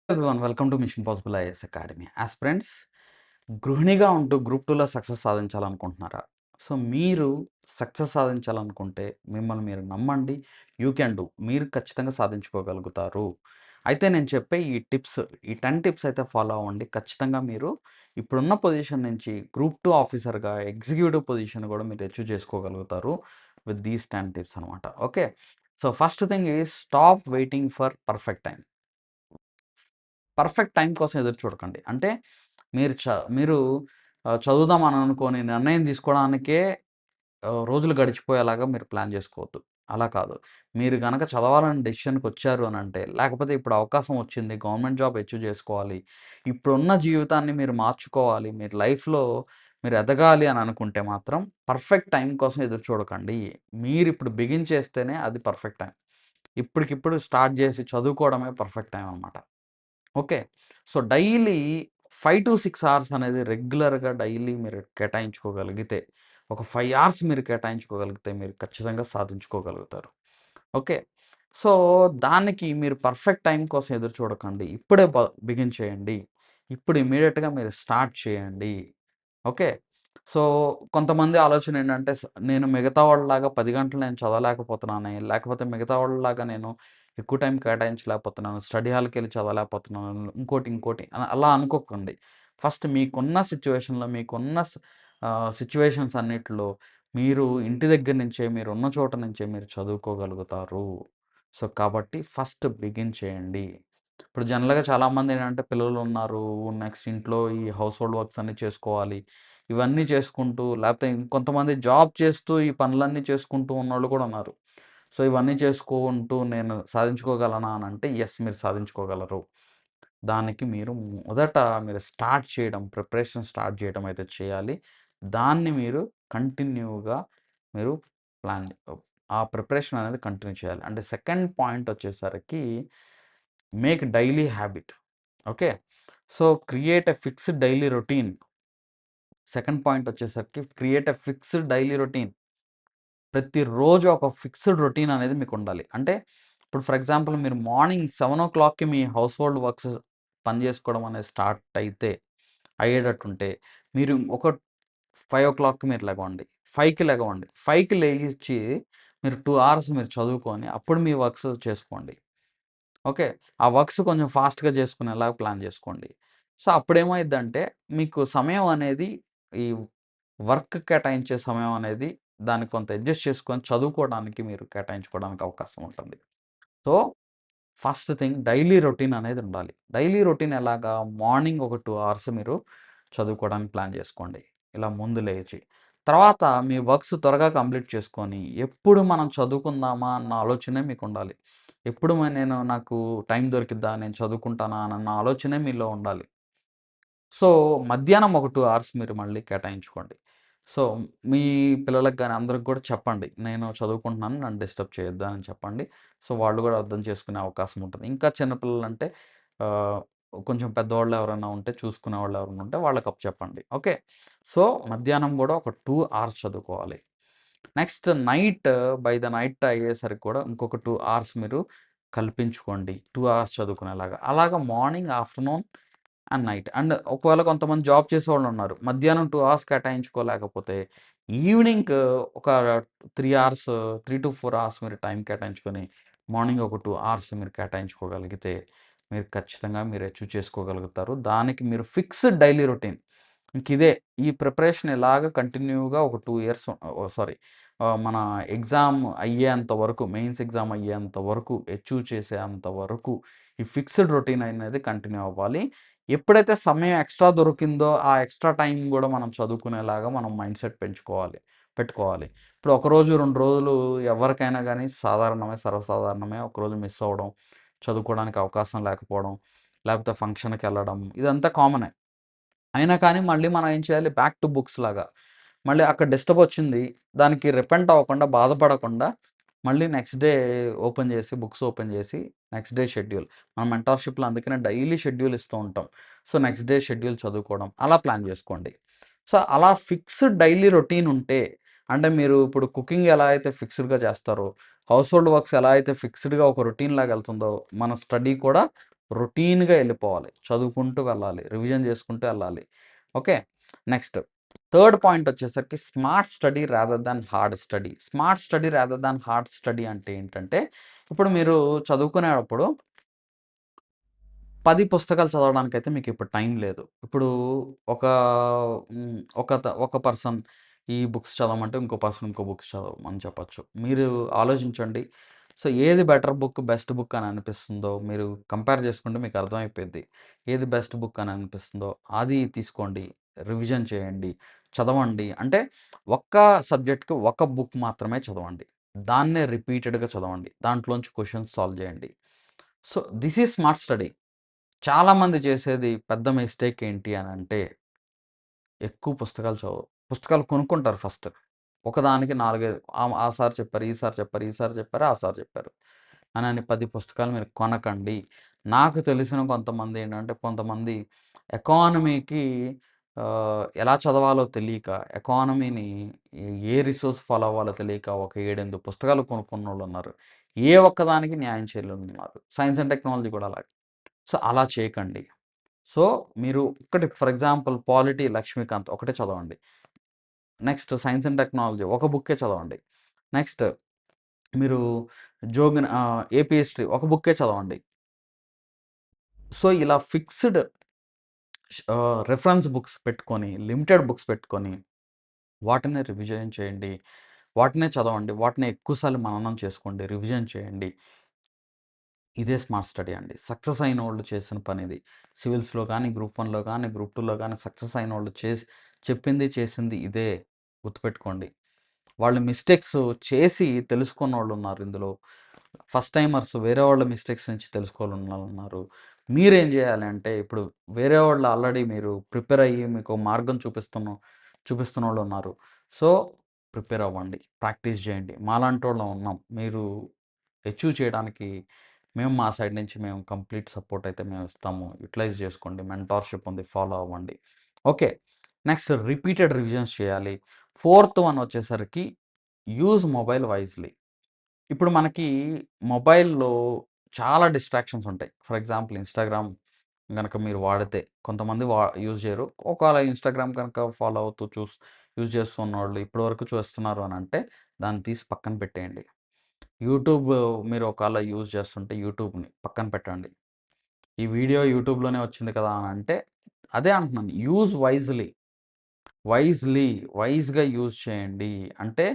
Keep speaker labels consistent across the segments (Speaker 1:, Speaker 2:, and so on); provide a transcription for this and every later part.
Speaker 1: Everyone welcome to Mission Possible IAS academy. Aspirants, గృహిణిగా ఉంటూ group 2లో సక్సెస్ సాధించాలనుకుంటున్నారా? సో, మీరు సక్సెస్ సాధించాలనుకుంటే మిమ్మల్ని మీరు నమ్మండి. You can do. మీరు ఖచ్చితంగా సాధించుకోగలుగుతారు. అయితే నేను చెప్పే ఈ 10 టిప్స్ అయితే ఫాలో అవ్వండి. ఖచ్చితంగా మీరు ఇప్పుడున్న పొజిషన్ నుంచి గ్రూప్ 2 ఆఫీసర్‌గా ఎగ్జిక్యూటివ్ పొజిషన్ కూడా మీరు అచీవ్ చేసుకోగలుగుతారు విత్ దీస్ 10 టిప్స్ అనమాట. Okay. So, first thing is stop waiting for perfect time. Perfect time కోసం ఎదురు చూడకండి. అంటే మీరు చదువుదామని అనుకోని నిర్ణయం తీసుకోవడానికే రోజులు గడిచిపోయేలాగా మీరు ప్లాన్ చేసుకోవద్దు. అలా కాదు. మీరు గనక చదవాలని డెసిషన్‌కొచ్చారు అనంటే, లేకపోతే ఇప్పుడు అవకాశం వచ్చింది, గవర్నమెంట్ జాబ్ అచీవ్ చేసుకోవాలి, ఇప్పుడున్న జీవితాన్ని మీరు మార్చుకోవాలి, మీరు లైఫ్‌లో మీరు ఎదగాలి అని అనుకుంటే మాత్రం పర్ఫెక్ట్ టైం కోసం ఎదురు చూడకండి. మీరిప్పుడు బిగిన్ చేస్తేనే అది పర్ఫెక్ట్ టైం. ఇప్పటికిప్పుడు స్టార్ట్ చేసి చదువుకోవడమే పర్ఫెక్ట్ టైం అనమాట. ఓకే. సో, డైలీ 5-6 అవర్స్ అనేది రెగ్యులర్‌గా డైలీ మీరు కేటాయించుకోగలిగితే, ఒక 5 అవర్స్ మీరు కేటాయించుకోగలిగితే మీరు ఖచ్చితంగా సాధించుకోగలుగుతారు. ఓకే. సో, దానికి మీరు పర్ఫెక్ట్ టైం కోసం ఎదురు చూడకండి. ఇప్పుడే బిగిన్ చేయండి. ఇప్పుడు ఇమ్మీడియేట్‌గా మీరు స్టార్ట్ చేయండి. ఓకే. సో, కొంతమంది ఆలోచన ఏంటంటే నేను మిగతా వాళ్ళలాగా 10 గంటలు నేను చదవలేకపోతున్నానే, లేకపోతే మిగతా వాళ్ళలాగా నేను ఎక్కువ టైం కేటాయించలేకపోతున్నాను, స్టడీ హాల్‌కెళ్ళి చదవలేకపోతున్నాను, ఇంకోటి అలా అనుకోకండి. ఫస్ట్ మీకున్న సిట్యుయేషన్‌లో సిట్యుయేషన్స్ అన్నిటిలో మీరు ఇంటి దగ్గర నుంచే, మీరున్న చోట నుంచే మీరు చదువుకోగలుగుతారు. సో, కాబట్టి ఫస్ట్ బిగిన్ చేయండి. ఇప్పుడు జనరల్‌గా చాలామందేంటంటే పిల్లలున్నారు, నెక్స్ట్ ఇంట్లో ఈ హౌస్ హోల్డ్ వర్క్స్ అన్నీ చేసుకోవాలి. ఇవన్నీ చేసుకుంటూ లేపోతే ఇంకొంతమంది జాబ్ చేస్తూ ఈ పనులన్నీ చేసుకుంటూ ఉన్నోళ్ళు కూడా ఉన్నారు. సో, ఇవన్నీ చేసుకుంటూ నేను సాధించుకోగలనా అనంటే యెస్, మీరు సాధించుకోగలరు. దానికి మీరు మొదట మీరు ప్రిపరేషన్ స్టార్ట్ చేయడం అయితే చేయాలి. దాన్ని మీరు కంటిన్యూగా మీరు ప్లాన్ ఆ ప్రిపరేషన్ అనేది కంటిన్యూ చేయాలి. అంటే సెకండ్ పాయింట్ వచ్చేసరికి make daily habit. Okay. So, create a fixed daily routine. Second point వచ్చేసరికి create a fixed daily routine. ప్రతిరోజు ఒక ఫిక్స్డ్ రొటీన్ అనేది మీకుండాలి. అంటే ఇప్పుడు ఫర్ ఎగ్జాంపుల్ మీరు మార్నింగ్ 7:00కి మీ హౌస్ హోల్డ్ వర్క్స్ పని చేసుకోవడం అనేది స్టార్ట్ అయితే అయ్యేటట్టుంటే మీరు ఒక 5:00కి మీరు లెగవండి. 5కి లెగవండి. 5కి లేచి మీరు 2 అవర్స్ మీరు చదువుకొని అప్పుడు మీ వర్క్స్ చేసుకోండి. ఓకే. ఆ వర్క్స్ కొంచెం ఫాస్ట్‌గా చేసుకునేలాగా ప్లాన్ చేసుకోండి. సో, అప్పుడేమైద్దంటే మీకు సమయం అనేది ఈ వర్క్ కేటాయించే సమయం అనేది దాన్ని కొంత అడ్జస్ట్ చేసుకొని చదువుకోవడానికి మీరు కేటాయించుకోవడానికి అవకాశం ఉంటుంది. So, first thing daily routine అనేది ఉండాలి. డైలీ రొటీన్ ఎలాగా? మార్నింగ్ ఒక 2 అవర్స్ మీరు చదువుకోవడానికి ప్లాన్ చేసుకోండి. ఇలా ముందు లేచి. తర్వాత మీ వర్క్స్ త్వరగా కంప్లీట్ చేసుకొని, ఎప్పుడు మనం చదువుకుందామా అన్న ఆలోచనే మీకుండాలి. ఎప్పుడు నాకు టైం దొరికిద్దా? నేను చదువుకుంటానా? అన్న ఆలోచనే మీలో ఉండాలి. సో, మధ్యాహ్నం ఒక 2 అవర్స్ మీరు మళ్ళీ కేటాయించుకోండి. సో, మీ పిల్లలకి గాని అందరికి కూడా చెప్పండి. నేను చదువుకుంటున్నాను. నన్ను డిస్టర్బ్ చేయొద్దు అని చెప్పండి. సో, వాళ్ళు కూడా అర్థం చేసుకునే అవకాశం ఉంటుంది. ఇంకా చిన్న పిల్లలంటే ఆహ్, కొంచెం పెద్దవాళ్ళు ఎవరైనా ఉంటే చూసుకునేవాళ్ళు ఎవరైనా ఉంటే వాళ్ళకి అప్పచెప్పండి. ఓకే. సో, మధ్యాహ్నం కూడా ఒక 2 అవర్స్ చదువుకోవాలి. నెక్స్ట్ నైట్ అయ్యేసరికి కూడా ఇంకొక 2 అవర్స్ మీరు కల్పించుకోండి. 2 అవర్స్ చదువుకునేలాగా. అలాగా morning, afternoon and night. And ఒకవేళ కొంతమంది జాబ్ చేసేవాళ్ళున్నారు. మధ్యాహ్నం 2 అవర్స్ కేటాయించుకోలేకపోతే, ఈవినింగ్ ఒక 3 అవర్స్, 3-4 అవర్స్ మీరు టైం కేటాయించుకొని, మార్నింగ్ ఒక 2 అవర్స్ మీరు కేటాయించుకోగలిగితే, మీరు ఖచ్చితంగా మీరు అచీవ్ చేసుకోగలుగుతారు. దానికి మీరు ఫిక్స్డ్ డైలీ రొటీన్. ఇంకిదే. ఈ ప్రిపరేషన్ ఇలాగ కంటిన్యూగా ఒక 2 ఇయర్స్ సారీ మన ఎగ్జామ్ అయ్యేంత వరకు, మెయిన్స్ ఎగ్జామ్ అయ్యేంత వరకు, అచీవ్ చేసేంత వరకు ఈ ఫిక్స్డ్ రొటీన్ అనేది కంటిన్యూ అవ్వాలి. ఎప్పుడైతే సమయం ఎక్స్‌ట్రా దొరికిందో, ఆ ఎక్స్‌ట్రా టైం గూడా మనం చదువుకునేలాగా మనం మైండ్‌సెట్ పెట్టుకోవాలి. ఇప్పుడు ఒకరోజు, 2 రోజులు ఎవరికైనా గానీ సాధారణమే, సర్వసాధారణమే. ఒకరోజు మిస్ అవ్వడం, చదువుకోవడానికి అవకాశం లేకపోవడం, లేకపోతే ఫంక్షన్‌కెళ్ళడం ఇదంతా కామనే. అయినా కానీ మళ్ళీ మనం ఏం చేయాలి? బ్యాక్ టు బుక్స్ లాగా. మళ్ళీ అక్కడ డిస్టర్బ్ వచ్చింది. దానికి రిపెంట్ అవ్వకుండా, బాధపడకుండా మళ్ళీ నెక్స్ట్ డే బుక్స్ ఓపెన్ చేసి నెక్స్ట్ డే షెడ్యూల్. మనం మెంటార్‌షిప్‌లో అందుకనే డైలీ షెడ్యూల్ ఇస్తూ ఉంటాం. సో, నెక్స్ట్ డే షెడ్యూల్ చదువుకోవడం అలా ప్లాన్ చేసుకోండి. సో, అలా ఫిక్స్డ్ డైలీ రొటీన్ ఉంటే అంటే మీరు ఇప్పుడు కుకింగ్ ఎలా అయితే ఫిక్స్డ్‌గా చేస్తారో, హౌస్ హోల్డ్ వర్క్స్ ఎలా అయితే ఫిక్స్డ్‌గా ఒక రొటీన్ లాగా ఎళ్తుందో, మన స్టడీ కూడా రొటీన్‌గా ఎళ్ళిపోవాలి. చదువుకుంటూ వెళ్ళాలి. రివిజన్ చేసుకుంటూ వెళ్ళాలి. ఓకే. నెక్స్ట్ థర్డ్ పాయింట్ వచ్చేసరికి smart study rather than hard study. Smart study rather than hard study అంటే ఏంటంటే, ఇప్పుడు మీరు చదువుకునేటప్పుడు 10 పుస్తకాలు చదవడానికైతే మీకిప్పుడు టైం లేదు. ఇప్పుడు ఒక ఒక పర్సన్ ఈ బుక్స్ చదవమంటే, ఇంకో పర్సన్ ఇంకో బుక్స్ చదవమని చెప్పొచ్చు. మీరు ఆలోచించండి. సో, ఏది బెటర్ బుక్, బెస్ట్ బుక్ అని అనిపిస్తుందో మీరు కంపేర్ చేసుకుంటే మీకు అర్థమైపోద్ది. ఏది బెస్ట్ బుక్ అని అనిపిస్తుందో అది తీసుకోండి. రివిజన్ చేయండి. చదవండి. అంటే ఒక్క సబ్జెక్ట్‌కి ఒక బుక్ మాత్రమే చదవండి. దాన్నే రిపీటెడ్‌గా చదవండి. దాంట్లోంచి క్వెషన్స్ సాల్వ్ చేయండి. So, this is smart study. చాలామంది చేసేది పెద్ద మిస్టేక్ ఏంటి అనంటే, ఎక్కువ పుస్తకాలు కొనుక్కుంటారు ఫస్ట్. ఒకదానికి 4, 5 ఆ సార్ చెప్పారు, ఈ సార్ చెప్పారు, ఈ సార్ చెప్పారు, ఆ సార్ చెప్పారు అనని 10 పుస్తకాలు మీరు కొనకండి. నాకు తెలిసిన కొంతమంది ఎకానమీకి ఎలా చదవాలో తెలియక, ఎకానమీని ఏ రిసోర్స్ ఫాలో అవ్వాలో తెలియక ఒక 7, 8 పుస్తకాలు కొనుక్కున్నోళ్ళున్నారు. ఏ ఒక్కదానికి న్యాయం చేయలేనున్నారు. సైన్స్ అండ్ టెక్నాలజీ కూడా అలాగే. సో, అలా చేయకండి. సో, మీరు ఒక్కటి ఫర్ ఎగ్జాంపుల్ పాలిటీ 'లక్ష్మీకాంత్' ఒకటే చదవండి. నెక్స్ట్ సైన్స్ అండ్ టెక్నాలజీ ఒక బుక్కే చదవండి. నెక్స్ట్ మీరు ఏపీ హిస్టరీ ఒక బుక్కే చదవండి. సో, ఇలా ఫిక్స్‌డ్ రిఫరెన్స్ బుక్స్ పెట్టుకొని, లిమిటెడ్ బుక్స్ పెట్టుకొని, వాటినే రివిజన్ చేయండి. వాటినే చదవండి. వాటినే ఎక్కువ సార్లు మననం చేసుకోండి. రివిజన్ చేయండి. ఇదే స్మార్ట్ స్టడీ అండి. సక్సెస్ అయినోళ్ళు చేసిన పనిది. సివిల్స్‌లో గానీ, గ్రూప్ 1లో గానీ, గ్రూప్ 2లో గానీ సక్సెస్ అయినోళ్ళు చెప్పింది, చేసింది ఇదే. గుర్తుపెట్టుకోండి. వాళ్ళు మిస్టేక్స్ చేసి తెలుసుకున్నోళ్ళున్నారు ఇందులో. ఫస్ట్ టైమర్స్ వేరే వాళ్ళ మిస్టేక్స్ నుంచి తెలుసుకోవాలన్నోళ్ళున్నారు. మీరేం జేయాలి అంటే, ఇప్పుడు వేరే వాళ్ళు ఆల్రెడీ మీరు ప్రిపేర్ అయ్యి మీకు మార్గం చూపిస్తున్నోళ్ళున్నారు. సో, ప్రిపేర్ అవ్వండి. ప్రాక్టీస్ జేయండి. మాలాంటోళ్ళం ఉన్నాం. మీరు అచీవ్ చేయడానికి మా సైడ్ నుంచి మేము కంప్లీట్ సపోర్ట్ అయితే మేము ఇస్తాము. యుటిలైజ్ చేసుకోండి. మెంటార్‌షిప్ ఉంది. ఫాలో అవ్వండి. ఓకే. నెక్స్ట్ రిపీటెడ్ రివిజన్స్ చేయాలి. ఫోర్త్ వన్ వచ్చేసరికి యూజ్ మొబైల్ వైజ్‌లీ. ఇప్పుడు మనకి మొబైల్‌లో చాలా డిస్ట్రాక్షన్స్ ఉంటాయి. ఫర్ ఎగ్జాంపుల్ ఇన్‌స్టాగ్రామ్ గనక మీరు వాడితే కొంతమంది యూజ్ చేయరు. ఒకవేళ ఇన్‌స్టాగ్రామ్ కనుక ఫాలో అవుతూ యూజ్ చేస్తున్నోళ్ళు ఇప్పటివరకు చూస్తున్నారు అనంటే దాన్ని తీసి పక్కన పెట్టేయండి. యూట్యూబ్ మీరు ఒకవేళ యూజ్ చేస్తుంటే యూట్యూబ్‌ని పక్కన పెట్టండి. ఈ వీడియో యూట్యూబ్‌లోనే వచ్చింది కదా అనంటే అదే అంటున్నాను. Use wisely. వైజ్‌లీ, వైజ్‌గా యూజ్ చేయండి. అంటే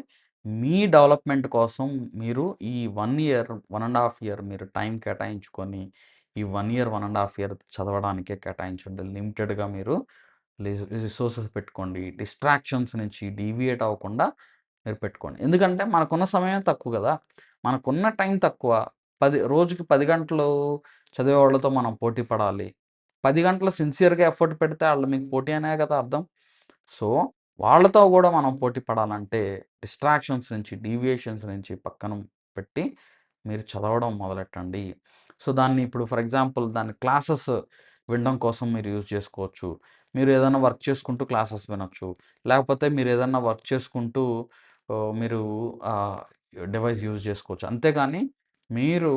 Speaker 1: మీ డెవలప్‌మెంట్ కోసం మీరు ఈ 1 ఇయర్, 1 ½ ఇయర్ మీరు టైం కేటాయించుకొని, ఈ 1 ఇయర్, 1 ½ ఇయర్ చదవడానికే కేటాయించండి. లిమిటెడ్‌గా మీరు రిసోర్సెస్ పెట్టుకోండి. డిస్ట్రాక్షన్స్ నుంచి డీవియేట్ అవ్వకుండా మీరు పెట్టుకోండి. ఎందుకంటే మనకున్న సమయం తక్కువ గదా! మనకున్న టైం తక్కువ. రోజుకి 10 గంటలు చదివేవాళ్ళతో మనం పోటీ పడాలి. 10 గంటలు సిన్సియర్‌గా ఎఫర్ట్ పెడితే ఆళ్ళు మీకు పోటీ అనే కదా అర్థం. సో, వాళ్ళతో గూడా మనం పోటీ పడాలంటే డిస్ట్రాక్షన్స్ నుంచి, డీవియేషన్స్ నుంచి పక్కన పెట్టి మీరు చదవడం మొదలెట్టండి. సో, దాన్ని ఇప్పుడు ఫర్ ఎగ్జాంపుల్ దాన్ని క్లాసెస్ వినడం కోసం మీరు యూజ్ చేసుకోవచ్చు. మీరు ఏదైనా వర్క్ చేసుకుంటూ క్లాసెస్ వినొచ్చు. లేకపోతే మీరు ఏదన్నా వర్క్ చేసుకుంటూ మీరు డివైస్ యూజ్ చేసుకోవచ్చు. అంతేగాని మీరు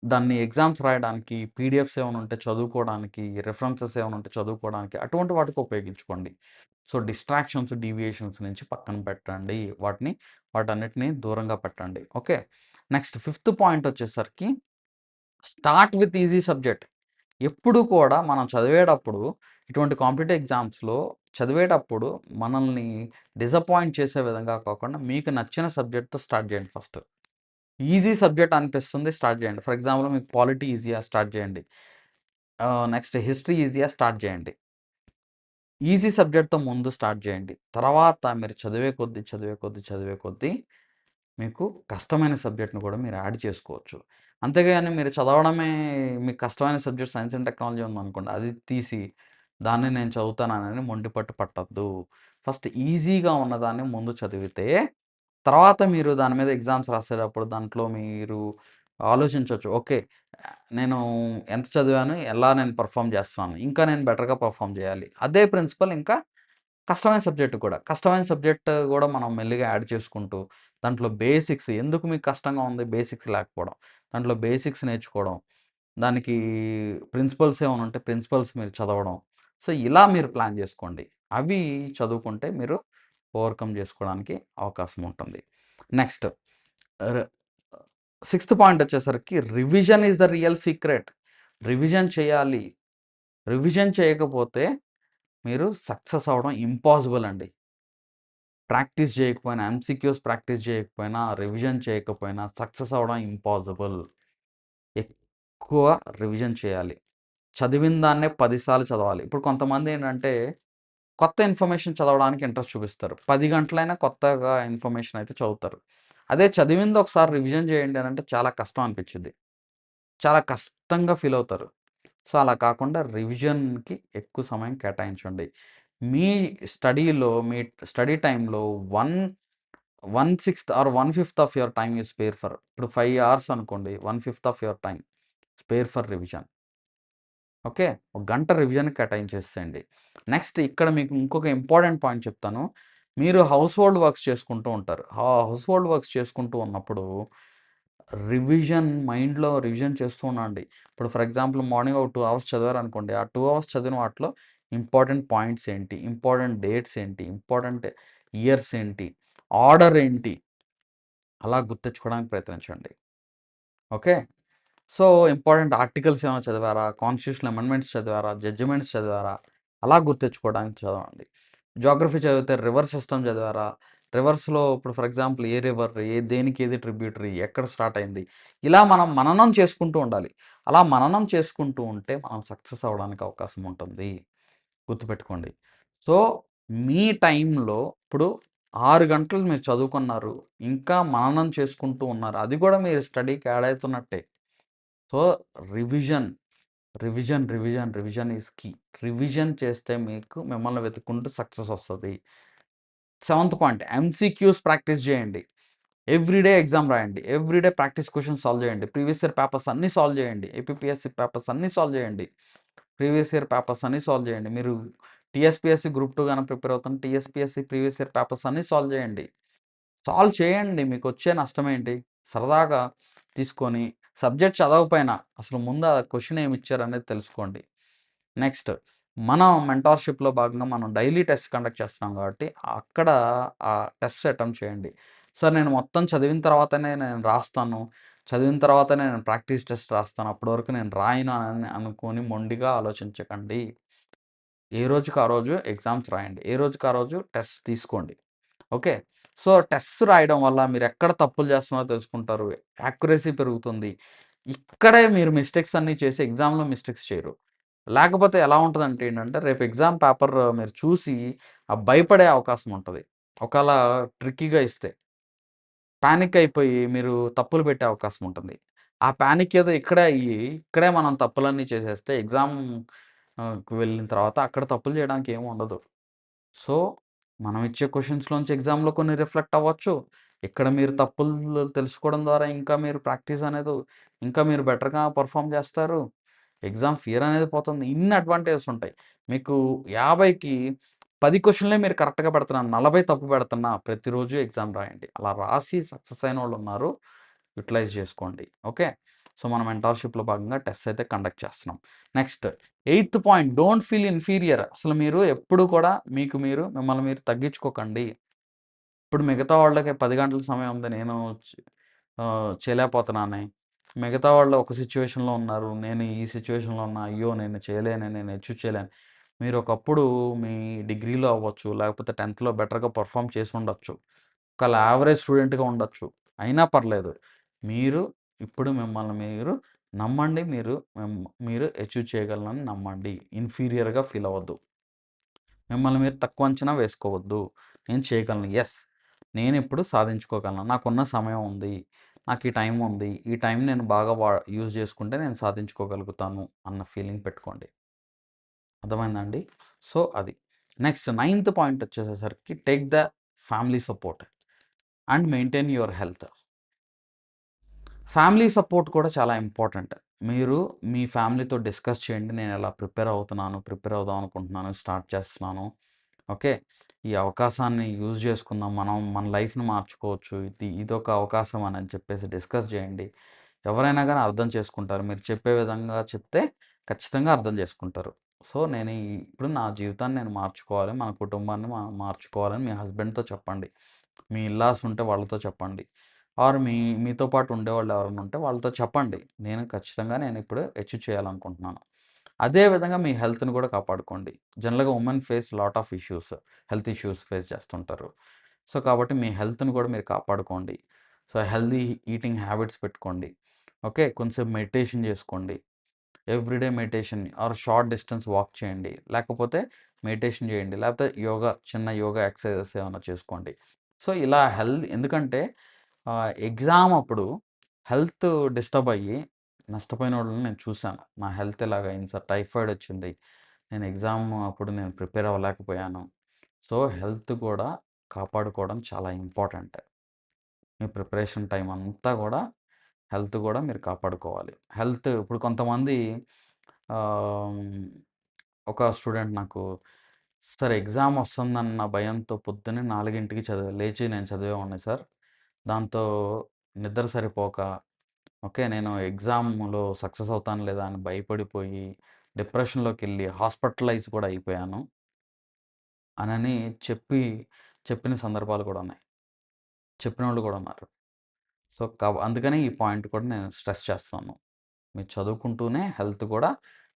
Speaker 1: దాన్ని ఎగ్జామ్స్ రాయడానికి, పీడిఎఫ్స్ ఏమైనా ఉంటే చదువుకోవడానికి, రిఫరెన్సెస్ ఏమైనా ఉంటే చదువుకోవడానికి అటువంటి వాటికి ఉపయోగించుకోండి. సో, డిస్ట్రాక్షన్స్, డీవియేషన్స్ నుంచి పక్కన పెట్టండి. వాటన్నిటిని దూరంగా పెట్టండి. ఓకే. నెక్స్ట్ ఫిఫ్త్ పాయింట్ వచ్చేసరికి స్టార్ట్ విత్ ఈజీ సబ్జెక్ట్. ఎప్పుడు కూడా మనం చదివేటప్పుడు ఇటువంటి కాంపిటీటివ్ ఎగ్జామ్స్‌లో చదివేటప్పుడు మనల్ని డిసప్పాయింట్ చేసే విధంగా కాకుండా మీకు నచ్చిన సబ్జెక్ట్‌తో స్టార్ట్ చేయండి ఫస్ట్. ఈజీ సబ్జెక్ట్ అనిపిస్తుంది స్టార్ట్ చేయండి. ఫర్ ఎగ్జాంపుల్ మీకు పాలిటీ ఈజీయా స్టార్ట్ చేయండి. నెక్స్ట్ హిస్టరీ ఈజీయా స్టార్ట్ చేయండి. ఈజీ సబ్జెక్ట్‌తో ముందు స్టార్ట్ చేయండి. తర్వాత మీరు చదివే కొద్దీ మీకు కష్టమైన సబ్జెక్ట్‌ని కూడా మీరు యాడ్ చేసుకోవచ్చు. అంతేగాని మీరు చదవడమే మీకు కష్టమైన సబ్జెక్ట్ సైన్స్ అండ్ టెక్నాలజీ ఉందనుకోండి. అది తీసి దాన్ని నేను చదువుతానని మొండి పట్టద్దు. ఫస్ట్ ఈజీగా ఉన్నదాన్ని ముందు చదివితే తర్వాత మీరు దాని మీద ఎగ్జామ్స్ రాసేటప్పుడు దాంట్లో మీరు ఆలోచించొచ్చు. ఓకే. నేను ఎంత చదివాను? ఎలా నేను పెర్ఫార్మ్ చేస్తున్నాను? ఇంకా నేను బెటర్‌గా పెర్ఫార్మ్ చేయాలి. అదే ప్రిన్సిపల్ ఇంకా కష్టమైన సబ్జెక్ట్ కూడా. కష్టమైన సబ్జెక్ట్ గూడా మనం మెల్లిగా యాడ్ చేసుకుంటూ, దాంట్లో బేసిక్స్ ఎందుకు మీకు కష్టంగా ఉంది? బేసిక్స్ లేకపోవడం. దాంట్లో బేసిక్స్ నేర్చుకోవడం. దానికి ప్రిన్సిపల్స్ ఏమైనా ఉంటే ప్రిన్సిపల్స్ మీరు చదవడం. సో, ఇలా మీరు ప్లాన్ చేసుకోండి. అవి చదువుకుంటే మీరు ఓవర్‌కమ్ చేసుకోవడానికి అవకాశం ఉంటుంది. నెక్స్ట్ ర సిక్స్త్ పాయింట్ వచ్చేసరికి revision is the real secret. Revision చేయాలి. రివిజన్ చేయకపోతే మీరు సక్సెస్ అవ్వడం ఇంపాసిబుల్ అండి. ప్రాక్టీస్ చేయకపోయినా, ఎంసీక్యూస్ ప్రాక్టీస్ చేయకపోయినా, రివిజన్ చేయకపోయినా సక్సెస్ అవ్వడం ఇంపాసిబుల్. ఎక్కువ రివిజన్ చేయాలి. చదివిన దాన్నే 10 సార్లు చదవాలి. ఇప్పుడు కొంతమంది ఏంటంటే కొత్త ఇన్ఫర్మేషన్ చదవడానికి ఇంట్రెస్ట్ చూపిస్తారు. 10 గంటలైనా కొత్తగా ఇన్ఫర్మేషన్ అయితే చదువుతారు. అదే చదివింది ఒకసారి రివిజన్ చేయండి అనంటే చాలా కష్టం అనిపించిద్ది. చాలా కష్టంగా ఫీల్ అవుతారు. సో, అలా కాకుండా రివిజన్‌కి ఎక్కువ సమయం కేటాయించండి. మీ స్టడీలో మీ స్టడీ టైమ్‌లో 1/6 or 1/5 of your time you spare for ఇప్పుడు 5 అవర్స్ అనుకోండి. 1/5 of your time spare for revision. Okay. ఒక గంట రివిజన్‌కి కేటాయించేసేయండి. నెక్స్ట్ ఇక్కడ మీకు ఇంకొక ఇంపార్టెంట్ పాయింట్ చెప్తాను. మీరు హౌస్ హోల్డ్ వర్క్స్ చేసుకుంటూ ఉంటారు. ఆ హౌస్ హోల్డ్ వర్క్స్ చేసుకుంటూ ఉన్నప్పుడు మైండ్‌లో రివిజన్ చేస్తూ ఉండండి. ఇప్పుడు ఫర్ ఎగ్జాంపుల్ మార్నింగ్ ఒక 2 అవర్స్ చదివారనుకోండి. ఆ 2 అవర్స్ చదివిన వాటిలో ఇంపార్టెంట్ పాయింట్స్ ఏంటి? ఇంపార్టెంట్ డేట్స్ ఏంటి? ఇంపార్టెంట్ ఇయర్స్ ఏంటి? ఆర్డర్ ఏంటి? అలా గుర్తుంచుకోవడానికి ప్రయత్నించండి. ఓకే. సో, ఇంపార్టెంట్ ఆర్టికల్స్ ఏమైనా చదివారా? కాన్స్టిట్యూషనల్ అమెండ్మెంట్స్ చదివారా? జడ్జిమెంట్స్ చదివారా? అలా గుర్తుంచుకోవడానికి చదవండి. జియోగ్రఫీ చదివితే రివర్ సిస్టమ్ చదివారా? రివర్స్‌లో ఇప్పుడు ఫర్ ఎగ్జాంపుల్ ఏ రివర్, దేనికి ఏది ట్రిబ్యూటరీ, ఎక్కడ స్టార్ట్ అయింది? ఇలా మనం మననం చేసుకుంటూ ఉండాలి. అలా మననం చేసుకుంటూ ఉంటే మనం సక్సెస్ అవ్వడానికి అవకాశం ఉంటుంది. గుర్తుపెట్టుకోండి. సో, మీ టైంలో ఇప్పుడు 6 గంటలు మీరు చదువుకున్నారు. ఇంకా మననం చేసుకుంటూ ఉన్నారు. అది కూడా మీరు స్టడీకి యాడ్ అయితున్నట్టే. So, revision, revision is key. Revision చేస్తే మీకు మిమ్మల్ని వెతుక్కుంటూ సక్సెస్ వస్తది. సెవెంత్ పాయింట్ ఎంసీక్యూస్ ప్రాక్టీస్ చేయండి. ఎవ్రీడే ఎగ్జామ్ రాయండి. ఎవ్రీడే ప్రాక్టీస్ క్వెషన్స్ సాల్వ్ చేయండి. ప్రీవియస్ ఇయర్ పేపర్స్ అన్నీ సాల్వ్ చేయండి. ఏపీపీఎస్సీ పేపర్స్ అన్నీ సాల్వ్ చేయండి. ప్రీవియస్ ఇయర్ పేపర్స్ అన్నీ సాల్వ్ చేయండి. మీరు టీఎస్పీఎస్సీ గ్రూప్ 2 గాని ప్రిపేర్ అవుతున్న టీఎస్పీఎస్సీ ప్రీవియస్ ఇయర్ పేపర్స్ అన్నీ సాల్వ్ చేయండి. సాల్వ్ చేయండి. మీకొచ్చే నష్టమేంటి? సరదాగా తీసుకొని సబ్జెక్ట్ చదవకపోయినా అసలు ముందు ఆ క్వెషన్ ఏమిచ్చారనేది తెలుసుకోండి. నెక్స్ట్ మనం మెంటార్‌షిప్‌లో భాగంగా మనం డైలీ టెస్ట్ కండక్ట్ చేస్తున్నాం కాబట్టి అక్కడ ఆ టెస్ట్ అటెంప్ట్ చేయండి. సార్ నేను మొత్తం చదివిన తర్వాతనే నేను రాస్తాను. చదివిన తర్వాతనే నేను ప్రాక్టీస్ టెస్ట్ రాస్తాను. అప్పటి వరకు నేను రాయను అని అనుకోని మొండిగా ఆలోచించకండి. ఏ రోజుకి ఆ రోజు ఎగ్జామ్స్ రాయండి. ఏ రోజుకి ఆ రోజు టెస్ట్ తీసుకోండి. ఓకే. సో, టెస్ట్ రాయడం వల్ల మీరెక్కడ తప్పులు చేస్తున్నారో తెలుసుకుంటారు. యాక్యురసీ పెరుగుతుంది. ఇక్కడే మీరు మిస్టేక్స్ అన్నీ చేసి ఎగ్జామ్‌లో మిస్టేక్స్ చేయరు. లేకపోతే ఎలా ఉంటదంటే ఏంటంటే, రేపు ఎగ్జామ్ పేపర్ మీరు చూసి భయపడే అవకాశం ఉంటది. ఒకేళ ట్రిక్కీగా ఇస్తే. పానిక్ అయిపోయి మీరు తప్పులు పెట్టే అవకాశం ఉంటుంది. ఆ పానిక్ ఏదో ఇక్కడే అయ్యి, ఇక్కడే మనం తప్పులన్నీ చేసేస్తే ఎగ్జామ్ వెళ్ళిన తర్వాత అక్కడ తప్పులు చేయడానికి ఏమి ఉండదు. సో, మనం ఇచ్చే క్వెషన్స్‌లోంచి ఎగ్జామ్‌లో కొన్ని రిఫ్లెక్ట్ అవ్వచ్చు. ఇక్కడ మీరు తప్పులు తెలుసుకోవడం ద్వారా ఇంకా మీరు ప్రాక్టీస్ అనేది ఇంకా మీరు బెటర్‌గా పెర్ఫార్మ్ చేస్తారు. ఎగ్జామ్ ఫియర్ అనేది పోతుంది. ఇన్ని అడ్వాంటేజెస్ ఉంటాయి. మీకు 50కి 10 క్వెషన్‌లే మీరు కరెక్ట్‌గా పెడుతున్నారు. 40 తప్పు పెడుతున్నా ప్రతిరోజు ఎగ్జామ్ రాయండి. అలా రాసి సక్సెస్ అయినోళ్ళున్నారు. యుటిలైజ్ చేసుకోండి. ఓకే. సో, మనం మెంటార్‌షిప్‌లో భాగంగా టెస్ట్స్ అయితే కండక్ట్ చేస్తున్నాం. Next eighth point don't feel inferior. అసలు మీరు ఎప్పుడు కూడా మిమ్మల్ని మీరు తగ్గించుకోకండి. ఇప్పుడు మిగతా వాళ్ళకి 10 గంటల సమయం ఉంది. నేను చేయలేకపోతున్నానే. మిగతా వాళ్ళు ఒక సిట్యుయేషన్‌లో ఉన్నారు. నేను ఈ సిట్యుయేషన్‌లో ఉన్నా. అయ్యో! నేను చేయలేనే, నేను అచీవ్ చేయలేను. మీరు ఒకప్పుడు మీ డిగ్రీలో అవ్వచ్చు, లేకపోతే 10థ్‌లో బెటర్‌గా పెర్ఫార్మ్ చేసి ఉండొచ్చు. ఒకవేళ యావరేజ్ స్టూడెంట్‌గా ఉండొచ్చు. అయినా పర్లేదు. మీరు ఇప్పుడు మిమ్మల్ని మీరు నమ్మండి. మీరు అచీవ్ చేయగలనని నమ్మండి. ఇన్ఫీరియర్‌గా ఫీల్ అవ్వద్దు. మిమ్మల్ని మీరు తక్కువ అంచనా వేసుకోవద్దు. నేను చేయగలను. యెస్. నేనిప్పుడు సాధించుకోగలను. నాకున్న సమయం ఉంది. నాకు ఈ టైం ఉంది. ఈ టైం నేను బాగా యూజ్ చేసుకుంటే నేను సాధించుకోగలుగుతాను అన్న ఫీలింగ్ పెట్టుకోండి. అర్థమైందా అండి? సో, అది. నెక్స్ట్ నైన్త్ పాయింట్ వచ్చేసేసరికి take the family support and maintain your health. Family support కూడా చాలా ఇంపార్టెంట్. మీరు మీ ఫ్యామిలీతో డిస్కస్ చేయండి. నేను ఇలా ప్రిపేర్ అవుతున్నాను. ప్రిపేర్ అవుదాం అనుకుంటున్నాను. స్టార్ట్ చేస్తున్నాను. ఓకే. ఈ అవకాశాన్ని యూజ్ చేసుకుందాం. మనం మన లైఫ్‌ని మార్చుకోవచ్చు. ఇదొక అవకాశం అని చెప్పేసి డిస్కస్ చేయండి. ఎవరైనా గానీ అర్థం చేసుకుంటారు. మీరు చెప్పే విధంగా చెప్తే ఖచ్చితంగా అర్థం చేసుకుంటారు. సో, నేను ఇప్పుడు నా జీవితాన్ని నేను మార్చుకోవాలి, మన కుటుంబాన్ని మార్చుకోవాలని మీ హస్బెండ్‌తో చెప్పండి. మీ ఇన్‌లాస్ ఉంటే వాళ్ళతో చెప్పండి. ఆర్ మీతో పాటు ఉండేవాళ్ళు ఎవరైనా ఉంటే వాళ్ళతో చెప్పండి. నేను ఇప్పుడు అచీవ్ చేయాలనుకుంటున్నాను. అదే విధంగా మీ హెల్త్‌ని కూడా కాపాడుకోండి. జనరల్‌గా women face lot of issues, health issues face చేస్తుంటారు. సో, కాబట్టి మీ హెల్త్‌ని కూడా మీరు కాపాడుకోండి. సో, హెల్తీ ఈటింగ్ హ్యాబిట్స్ పెట్టుకోండి. ఓకే. కొంచెంసేపు మెడిటేషన్ చేసుకోండి. Everyday meditation are short distance walk చేయండి. లేకపోతే మెడిటేషన్ చేయండి. లేకపోతే చిన్న యోగా ఎక్సర్సైజెస్ ఏమన్నా చేసుకోండి. సో, ఇలా ఎందుకంటే ఎగ్జామ్ అప్పుడు హెల్త్ డిస్టర్బ్ అయ్యి నష్టపోయినోళ్ళని నేను చూశాను. నా హెల్త్ ఇలాగయింది సార్, టైఫాయిడ్ వచ్చింది. నేను ప్రిపేర్ అవ్వలేకపోయాను. సో, హెల్త్ కూడా కాపాడుకోవడం చాలా ఇంపార్టెంట్. మీ ప్రిపరేషన్ టైం అంతా కూడా హెల్త్ కూడా మీరు కాపాడుకోవాలి. ఇప్పుడు కొంతమంది ఆహ్, ఒక స్టూడెంట్ నాకు, "సార్ ఎగ్జామ్ వస్తుందన్న భయంతో పొద్దున్నే 4కి లేచి నేను చదివేవాడిని సార్. దాంతో నిద్ర సరిపోక, ఓకే, నేను ఎగ్జామ్‌లో సక్సెస్ అవుతాను లేదా అని భయపడిపోయి డిప్రెషన్‌లోకెళ్ళి హాస్పిటలైజ్ కూడా అయిపోయాను" అనని చెప్పిన సందర్భాలు కూడా ఉన్నాయి. చెప్పినోళ్ళు కూడా ఉన్నారు. సో, అందుకని ఈ పాయింట్ కూడా నేను స్ట్రెస్ చేస్తున్నాను. మీరు చదువుకుంటూనే హెల్త్ కూడా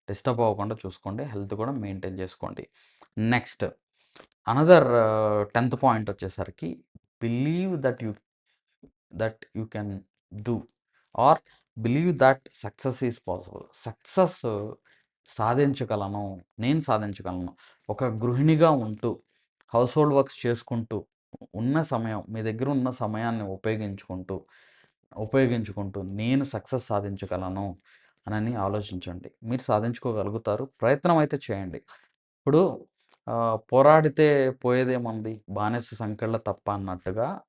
Speaker 1: డిస్టర్బ్ అవ్వకుండా చూసుకోండి. హెల్త్ కూడా మెయింటైన్ చేసుకోండి. నెక్స్ట్ అనదర్ 10థ్ పాయింట్ వచ్చేసరికి believe that you can do or believe that success is possible. Success సాధించగలను, నేను సాధించగలను. ఒక గృహిణిగా ఉంటూ, హౌస్ హోల్డ్ వర్క్స్ చేసుకుంటూ, మీ దగ్గర ఉన్న సమయాన్ని ఉపయోగించుకుంటూ నేను సక్సెస్ సాధించగలను అనని ఆలోచించండి. మీరు సాధించుకోగలుగుతారు. ప్రయత్నం అయితే చేయండి. ఇప్పుడు పోరాడితే పోయేదేముంది, బానిస సంకెళ్ళ తప్ప అన్నట్టుగా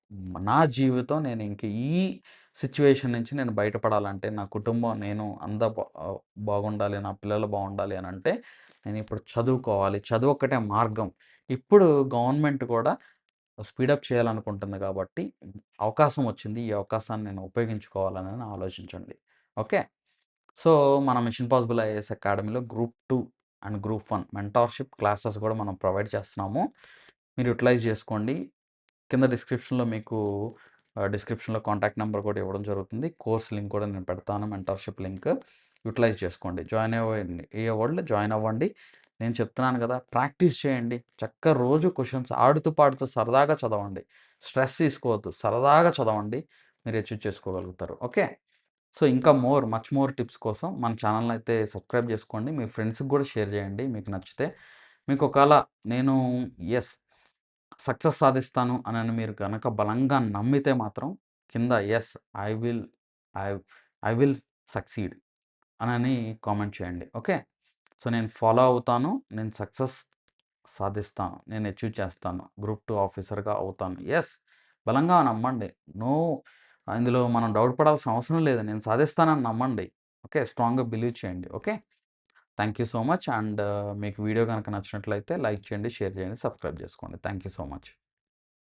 Speaker 1: నా జీవితం నేను ఇంక ఈ సిట్యుయేషన్ నుంచి నేను బయటపడాలంటే, నా కుటుంబం, నేను బాగుండాలి, నా పిల్లలు బాగుండాలి అనంటే నేను ఇప్పుడు చదువుకోవాలి. చదువొక్కటే మార్గం. ఇప్పుడు గవర్నమెంట్ కూడా స్పీడప్ చేయాలనుకుంటుంది కాబట్టి అవకాశం వచ్చింది. ఈ అవకాశాన్ని నేను ఉపయోగించుకోవాలని ఆలోచించండి. ఓకే. సో, మన మిషన్ పాసిబుల్ ఐఏఎస్ అకాడమీలో group 2 and group 1 mentorship classes కూడా మనం ప్రొవైడ్ చేస్తున్నాము. మీరు యుటిలైజ్ చేసుకోండి. కింద డిస్క్రిప్షన్‌లో కాంటాక్ట్ నంబర్ కూడా ఇవ్వడం జరుగుతుంది. కోర్స్ లింక్ కూడా నేను పెడతాను, మెంటార్‌షిప్ లింక్. యుటిలైజ్ చేసుకోండి. జాయిన్ అవ్వండి. నేను చెప్తున్నాను కదా! ప్రాక్టీస్ చేయండి. చక్కగా రోజు క్వెషన్స్ ఆడుతూ పాడుతూ సరదాగా చదవండి. స్ట్రెస్ తీసుకోవద్దు. సరదాగా చదవండి. మీరు అచీవ్ చేసుకోగలుగుతారు. ఓకే. సో, ఇంకా మచ్ మోర్ టిప్స్ కోసం మన ఛానల్‌ని అయితే సబ్స్క్రైబ్ చేసుకోండి. మీ ఫ్రెండ్స్‌కి కూడా షేర్ చేయండి మీకు నచ్చితే. మీకు ఒకవేళ నేను యెస్, సక్సెస్ సాధిస్తాను అనని మీరు గనక బలంగా నమ్మితే మాత్రం కింద yes, I will I I will succeed అనని కామెంట్ చేయండి. ఓకే. సో, నేను ఫాలో అవుతాను. నేను సక్సెస్ సాధిస్తాను. నేను అచీవ్ చేస్తాను. గ్రూప్ 2 ఆఫీసర్‌గా అవుతాను. యెస్, బలంగా నమ్మండి. నో ఇందులో మనం డౌట్ పడాల్సిన అవసరం లేదు. నేను సాధిస్తానని నమ్మండి. ఓకే. స్ట్రాంగ్‌గా బిలీవ్ చేయండి. Okay. Thank you so much. మీకు వీడియో గనక నచ్చినట్లయితే లైక్ చేయండి, షేర్ చేయండి, సబ్స్క్రైబ్ చేసుకోండి. Thank you so much.